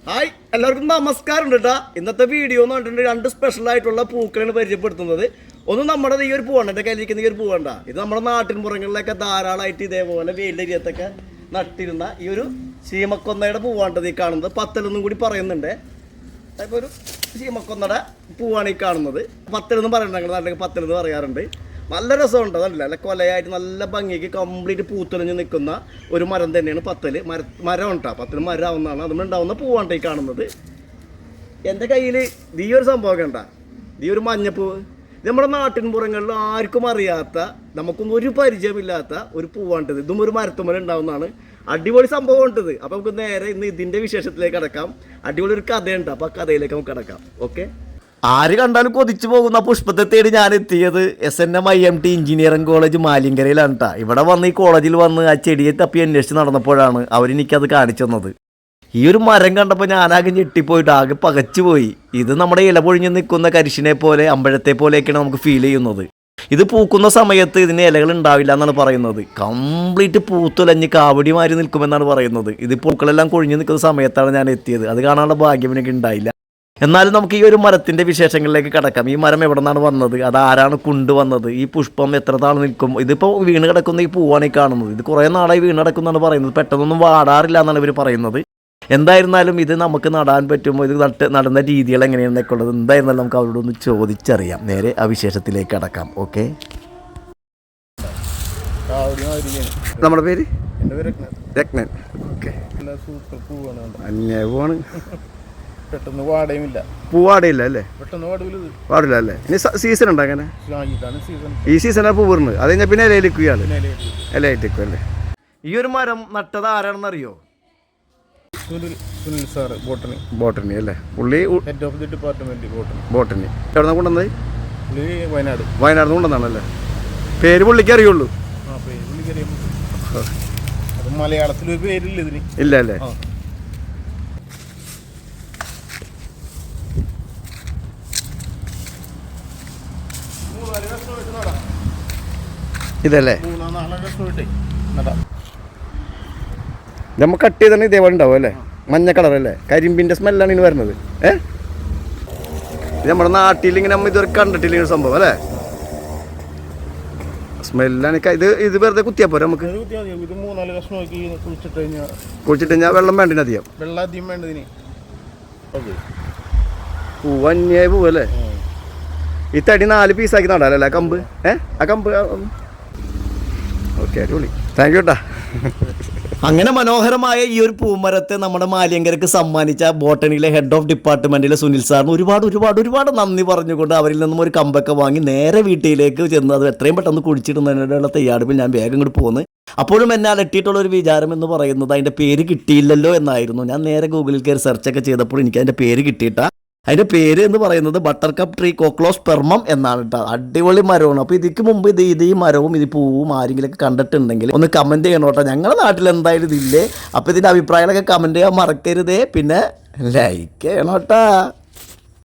Hi എല്ലാവർക്കും നമസ്കാരം ഉണ്ട് കേട്ടോ. ഇന്നത്തെ വീഡിയോ എന്ന് പറഞ്ഞിട്ടുണ്ടെങ്കിൽ രണ്ട് സ്പെഷ്യലായിട്ടുള്ള പൂക്കളാണ് പരിചയപ്പെടുത്തുന്നത്. ഒന്ന് നമ്മുടെ ഈ ഒരു പൂവാണ്, എൻ്റെ കയ്യിലിരിക്കുന്ന ഈ ഒരു പൂവണ്ട. ഇത് നമ്മുടെ നാട്ടിൻപുറങ്ങളിലൊക്കെ ധാരാളമായിട്ട് ഇതേപോലെ വെയിലരിയത്തൊക്കെ നട്ടിരുന്ന ഈ ഒരു ചീമക്കൊന്നയുടെ പൂവാണ് ഈ കാണുന്നത്. പത്തലെന്നും കൂടി പറയുന്നുണ്ട്. അപ്പോൾ ഒരു ചീമക്കൊന്നയുടെ പൂവാണ് ഈ കാണുന്നത്. പത്തലെന്ന് പറയുന്നത് ഞങ്ങളുടെ നാട്ടിലേക്ക് പത്തലെന്ന് പറയാറുണ്ട്. നല്ല രസമുണ്ട്, നല്ല കൊലയായിട്ട് നല്ല ഭംഗിക്ക് കംപ്ലീറ്റ് പൂത്തൊലിഞ്ഞ് നിൽക്കുന്ന ഒരു മരം തന്നെയാണ് പത്തൽ. മരം ഉണ്ടാ പത്തൽ മരം ആവുന്നതാണ്, അതുകൊണ്ടുണ്ടാവുന്ന പൂവാണ് ഈ കാണുന്നത്. എൻ്റെ കയ്യിൽ ഈ ഒരു സംഭവമൊക്കെ ഉണ്ടാ, ഈ ഒരു മഞ്ഞപ്പൂവ്. ഇത് നമ്മുടെ നാട്ടിൻപുറങ്ങളിൽ ആർക്കും അറിയാത്ത, നമുക്കൊന്നും ഒരു പരിചയമില്ലാത്ത ഒരു പൂവാണ്ടത്. ഇതും ഒരു മരത്തുമ്മൽ ഉണ്ടാവുന്നതാണ്. അടിപൊളി സംഭവം ഉണ്ടത്. അപ്പോൾ നമുക്ക് നേരെ ഇന്ന് ഇതിൻ്റെ വിശേഷത്തിലേക്ക് കിടക്കാം. അടിപൊളി ഒരു കഥയുണ്ട്, അപ്പോൾ ആ കഥയിലേക്ക് നമുക്ക് കിടക്കാം. ഓക്കെ, ആര് കണ്ടാലും കൊതിച്ചു പോകുന്ന പുഷ്പത്തെ തേടി ഞാൻ എത്തിയത് SNM IMT എഞ്ചിനീയറിംഗ് കോളേജ് മാലിങ്കരയിലാണ് കേട്ടോ. ഇവിടെ വന്ന് ഈ കോളേജിൽ വന്ന് ആ ചെടിയെ തപ്പി അന്വേഷിച്ച് നടന്നപ്പോഴാണ് അവരെനിക്കത് കാണിച്ചു തന്നത്. ഈ ഒരു മരം കണ്ടപ്പോൾ ഞാനാകെ ഞെട്ടിപ്പോയിട്ട് ആകെ പകച്ചുപോയി. ഇത് നമ്മുടെ ഇല പൊഴിഞ്ഞ് നിൽക്കുന്ന കരിശിനെ പോലെ അമ്പഴത്തെ പോലെയൊക്കെയാണ് നമുക്ക് ഫീൽ ചെയ്യുന്നത്. ഇത് പൂക്കുന്ന സമയത്ത് ഇതിന് ഇലകൾ ഉണ്ടാവില്ല എന്നാണ് പറയുന്നത്. കംപ്ലീറ്റ് പൂത്തുലഞ്ഞ് കാവടി മാറി നിൽക്കുമെന്നാണ് പറയുന്നത്. ഇത് പൂക്കളെല്ലാം കൊഴിഞ്ഞ് നിൽക്കുന്ന സമയത്താണ് ഞാൻ എത്തിയത്. അത് കാണാനുള്ള ഭാഗ്യം എനിക്ക് ഉണ്ടായില്ല. എന്നാലും നമുക്ക് ഈ ഒരു മരത്തിൻ്റെ വിശേഷങ്ങളിലേക്ക് കിടക്കാം. ഈ മരം എവിടെ നിന്നാണ് വന്നത്, അത് ആരാണ് കൊണ്ടുവന്നത്, ഈ പുഷ്പം എത്ര നാൾ നിൽക്കും, ഇതിപ്പോൾ വീണ് കിടക്കുന്ന ഈ പൂവാണ് ഈ കാണുന്നത്. ഇത് കുറേ നാളായി വീണ് കിടക്കുന്നതാണ് പറയുന്നത്. പെട്ടെന്നൊന്നും വാടാറില്ല എന്നാണ് ഇവർ പറയുന്നത്. എന്തായിരുന്നാലും ഇത് നമുക്ക് നടാൻ പറ്റുമോ, ഇത് നടുന്ന രീതികൾ എങ്ങനെയാണെന്നൊക്കെ ഉള്ളത് എന്തായിരുന്നാലും നമുക്ക് അവരോടൊന്ന് ചോദിച്ചറിയാം. നേരെ ആ വിശേഷത്തിലേക്ക് കിടക്കാം. ഓക്കെ, നമ്മുടെ പേര് രത്നൻ. ഓക്കെ, പൂവാണ്. പെട്ടെന്ന് വാടയുമില്ല, പൂവാടയില്ല അല്ലേ? പെട്ടെന്ന് പാടില്ല അല്ലേ? ഇനി സീസൺ ഉണ്ടോ അങ്ങനെ? ഈ സീസണാണ് പൂ വരുന്നത്. അത് കഴിഞ്ഞാൽ പിന്നെ ഇലയിലിക്കും ഇയാൾ, ഇലയിട്ടിക്കും അല്ലേ? ഈ ഒരു മരം നട്ടത് ആരാണെന്ന് അറിയോ? സുനിൽ സാർ, ബോട്ടണി അല്ലേ? പുള്ളി head of the department botany. എവിടെ നിന്നാണ് കൊണ്ടുവന്നത്? പുള്ളി വയനാട് കൊണ്ടുവന്നാണല്ലേ? പേര് പുള്ളിക്ക് അറിയുള്ളൂ. അത് മലയാളത്തിൽ ഒരു പേരില്ല ഇതിന്. ഇല്ല അല്ലേ? ഇതല്ലേ നമ്മൾ കട്ട് ചെയ്താണ് ഇതേപോലെ ഉണ്ടാവും അല്ലേ? മഞ്ഞ കളറല്ലേ? കരിമ്പിൻ്റെ സ്മെല്ലാണ് ഇനി വരുന്നത്. ഇത് നമ്മുടെ നാട്ടിൽ ഇങ്ങനെ നമ്മൾ ഇതുവരെ കണ്ടിട്ടില്ല ഇങ്ങനെ സംഭവം അല്ലേ? സ്മെല്ലാണ്. ഇത് വെറുതെ കുത്തിയാ പോരെ നമുക്ക്? കുഴിച്ചിട്ട് കഴിഞ്ഞാൽ വെള്ളം വേണ്ട അധികം. പൂവന്യായ പൂവല്ലേ? ഈ തടി 4 പീസാക്കി നടാലല്ലേ ആ കമ്പ്? ആ കമ്പ് ഓക്കെ, അടിപൊളി. താങ്ക് യു കേട്ടാ. അങ്ങനെ മനോഹരമായ ഈ ഒരു പൂമരത്തെ നമ്മുടെ മാലിയങ്കരക്ക് സമ്മാനിച്ച ബോട്ടണിയിലെ ഹെഡ് ഓഫ് ഡിപ്പാർട്ട്മെന്റിലെ സുനിൽ സാറിന് ഒരുപാട് നന്ദി പറഞ്ഞുകൊണ്ട് അവരിൽ നിന്നും ഒരു കമ്പൊക്കെ വാങ്ങി നേരെ വീട്ടിലേക്ക് ചെന്ന് അത് എത്രയും പെട്ടെന്ന് കുഴിച്ചിടുന്നതിനുള്ള തയ്യാറെടുപ്പിൽ ഞാൻ വേഗം ഇങ്ങോട്ട് പോകുന്നു. അപ്പോഴും എന്നെ അലട്ടിയിട്ടുള്ള ഒരു വിചാരം എന്ന് പറയുന്നത് അതിൻ്റെ പേര് കിട്ടിയില്ലല്ലോ എന്നായിരുന്നു. ഞാൻ നേരെ ഗൂഗിളിൽ കയറി സെർച്ചൊക്കെ ചെയ്തപ്പോൾ എനിക്ക് അതിൻ്റെ പേര് കിട്ടിയിട്ടാ. അതിൻ്റെ പേര് എന്ന് പറയുന്നത് ബട്ടർ കപ്പ് ട്രീ കോക്ലോസ്പെർമം എന്നാണ് കേട്ടോ. അടിപൊളി മരമാണ്. അപ്പോൾ ഇതിക്ക് മുമ്പ് ഈ മരവും ഈ പൂവും ആരെങ്കിലൊക്കെ കണ്ടിട്ടുണ്ടെങ്കിൽ ഒന്ന് കമൻറ്റ് ചെയ്യണം കേട്ടോ. ഞങ്ങളുടെ നാട്ടിൽ എന്തായാലും ഇതില്ലേ? അപ്പോൾ ഇതിൻ്റെ അഭിപ്രായങ്ങളൊക്കെ കമൻറ്റ് ചെയ്യാൻ മറക്കരുതേ. പിന്നെ ലൈക്ക് ചെയ്യണം കേട്ടോ.